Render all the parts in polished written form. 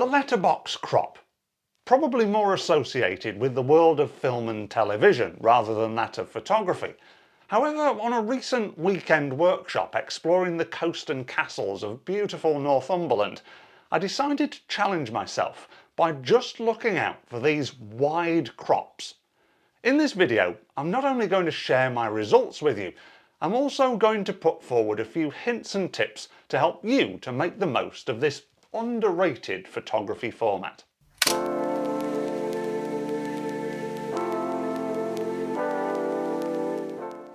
The letterbox crop, probably more associated with the world of film and television rather than that of photography. However, on a recent weekend workshop exploring the coast and castles of beautiful Northumberland, I decided to challenge myself by just looking out for these wide crops. In this video, I'm not only going to share my results with you, I'm also going to put forward a few hints and tips to help you to make the most of this underrated photography format.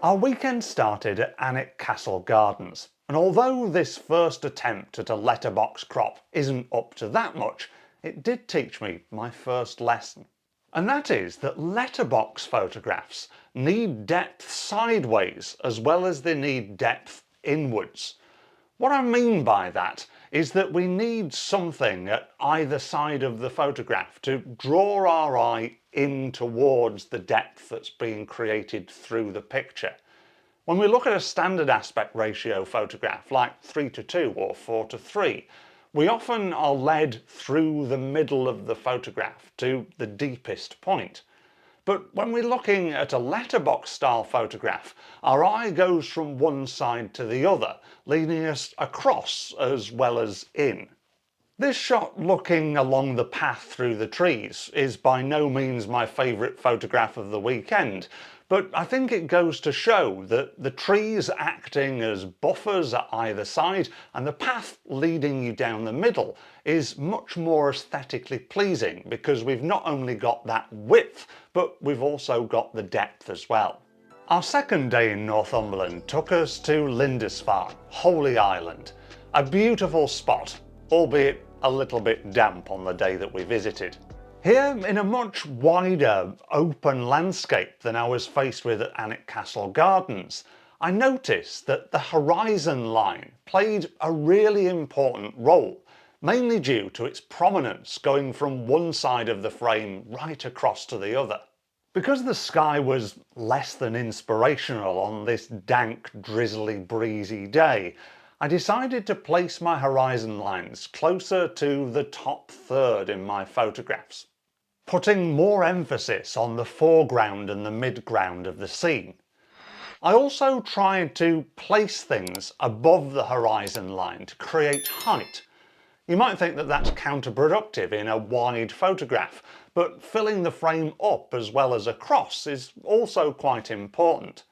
Our weekend started at Alnwick Castle Gardens, and although this first attempt at a letterbox crop isn't up to that much, it did teach me my first lesson. And that is that letterbox photographs need depth sideways as well as they need depth inwards. What I mean by that is that we need something at either side of the photograph to draw our eye in towards the depth that's being created through the picture. When we look at a standard aspect ratio photograph like 3:2 or 4:3, we often are led through the middle of the photograph to the deepest point. But when we're looking at a letterbox style photograph, our eye goes from one side to the other, leading us across as well as in. This shot looking along the path through the trees is by no means my favourite photograph of the weekend, but I think it goes to show that the trees acting as buffers at either side and the path leading you down the middle is much more aesthetically pleasing because we've not only got that width, but we've also got the depth as well. Our second day in Northumberland took us to Lindisfarne, Holy Island, a beautiful spot, albeit a little bit damp on the day that we visited. Here, in a much wider, open landscape than I was faced with at Alnwick Castle Gardens, I noticed that the horizon line played a really important role, mainly due to its prominence going from one side of the frame right across to the other. Because the sky was less than inspirational on this dank, drizzly, breezy day, I decided to place my horizon lines closer to the top third in my photographs, putting more emphasis on the foreground and the midground of the scene. I also tried to place things above the horizon line to create height. You might think that that's counterproductive in a wide photograph, but filling the frame up as well as across is also quite important.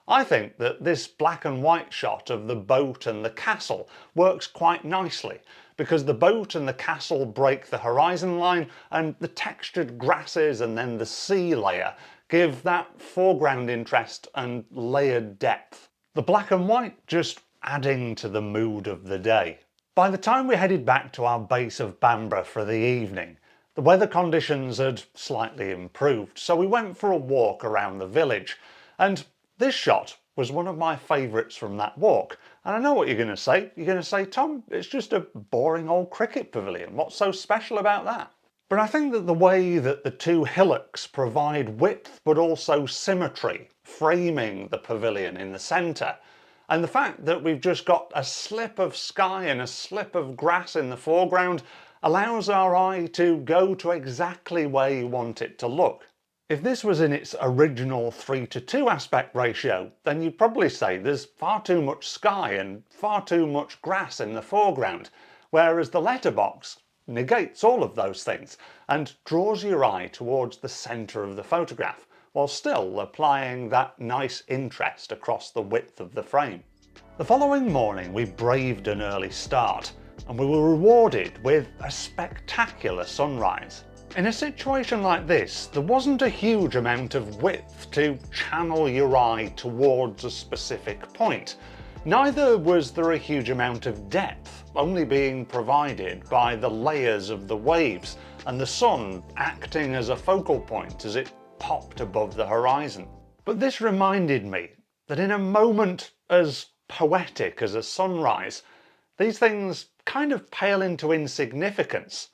I think that this black and white shot of the boat and the castle works quite nicely because the boat and the castle break the horizon line and the textured grasses and then the sea layer give that foreground interest and layered depth. The black and white just adding to the mood of the day. By the time we headed back to our base of Bamburgh for the evening, the weather conditions had slightly improved, so we went for a walk around the village, and this shot was one of my favourites from that walk. And I know what you're going to say. You're going to say, Tom, it's just a boring old cricket pavilion. What's so special about that? But I think that the way that the two hillocks provide width but also symmetry, framing the pavilion in the centre, and the fact that we've just got a slip of sky and a slip of grass in the foreground allows our eye to go to exactly where you want it to look. If this was in its original 3:2 aspect ratio, then you'd probably say there's far too much sky and far too much grass in the foreground, whereas the letterbox negates all of those things and draws your eye towards the centre of the photograph, while still applying that nice interest across the width of the frame. The following morning we braved an early start, and we were rewarded with a spectacular sunrise. In a situation like this, there wasn't a huge amount of width to channel your eye towards a specific point. Neither was there a huge amount of depth, only being provided by the layers of the waves and the sun acting as a focal point as it popped above the horizon. But this reminded me that in a moment as poetic as a sunrise, these things kind of pale into insignificance.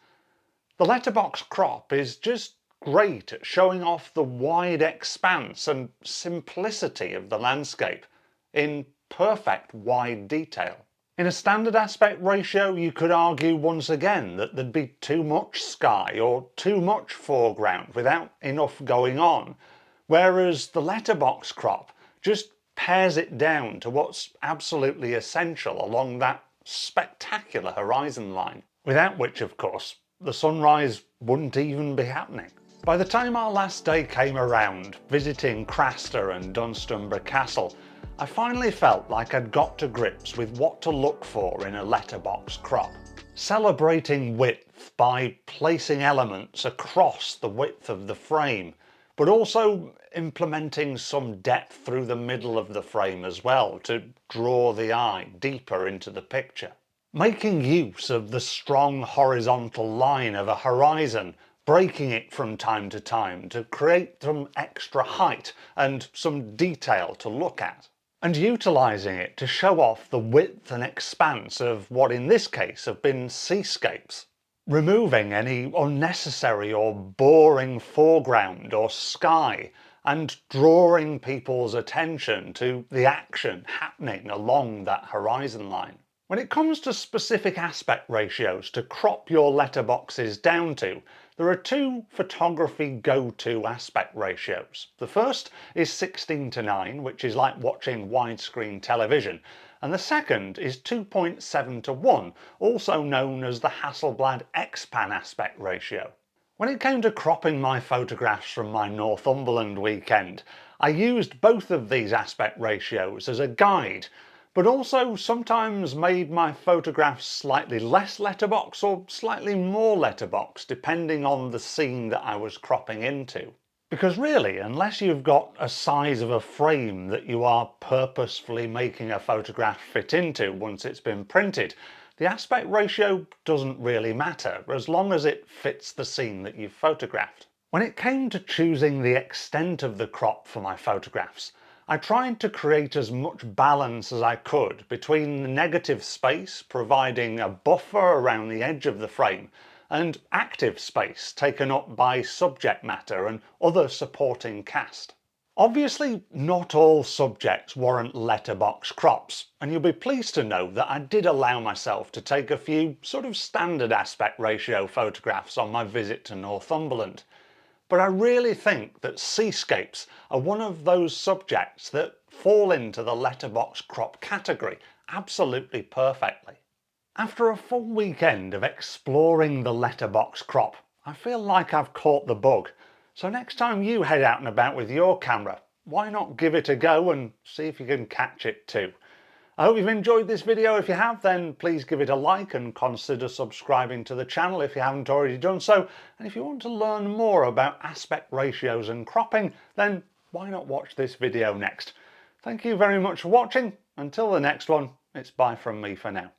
The letterbox crop is just great at showing off the wide expanse and simplicity of the landscape in perfect wide detail. In a standard aspect ratio, you could argue once again that there'd be too much sky or too much foreground without enough going on, whereas the letterbox crop just pares it down to what's absolutely essential along that spectacular horizon line, without which, of course, the sunrise wouldn't even be happening. By the time our last day came around, visiting Craster and Dunstable Castle, I finally felt like I'd got to grips with what to look for in a letterbox crop. Celebrating width by placing elements across the width of the frame, but also implementing some depth through the middle of the frame as well to draw the eye deeper into the picture. Making use of the strong horizontal line of a horizon, breaking it from time to time to create some extra height and some detail to look at, and utilising it to show off the width and expanse of what in this case have been seascapes. Removing any unnecessary or boring foreground or sky and drawing people's attention to the action happening along that horizon line. When it comes to specific aspect ratios to crop your letterboxes down to, there are two photography go-to aspect ratios. The first is 16:9, which is like watching widescreen television, and the second is 2.7:1, also known as the Hasselblad X-Pan aspect ratio. When it came to cropping my photographs from my Northumberland weekend, I used both of these aspect ratios as a guide, but also sometimes made my photographs slightly less letterbox or slightly more letterbox depending on the scene that I was cropping into. Because really, unless you've got a size of a frame that you are purposefully making a photograph fit into once it's been printed, the aspect ratio doesn't really matter as long as it fits the scene that you've photographed. When it came to choosing the extent of the crop for my photographs, I tried to create as much balance as I could between the negative space, providing a buffer around the edge of the frame, and active space taken up by subject matter and other supporting cast. Obviously, not all subjects warrant letterbox crops, and you'll be pleased to know that I did allow myself to take a few sort of standard aspect ratio photographs on my visit to Northumberland. But I really think that seascapes are one of those subjects that fall into the letterbox crop category absolutely perfectly. After a full weekend of exploring the letterbox crop, I feel like I've caught the bug. So next time you head out and about with your camera, why not give it a go and see if you can catch it too. I hope you've enjoyed this video. If you have, then please give it a like and consider subscribing to the channel if you haven't already done so. And if you want to learn more about aspect ratios and cropping, then why not watch this video next? Thank you very much for watching. Until the next one, it's bye from me for now.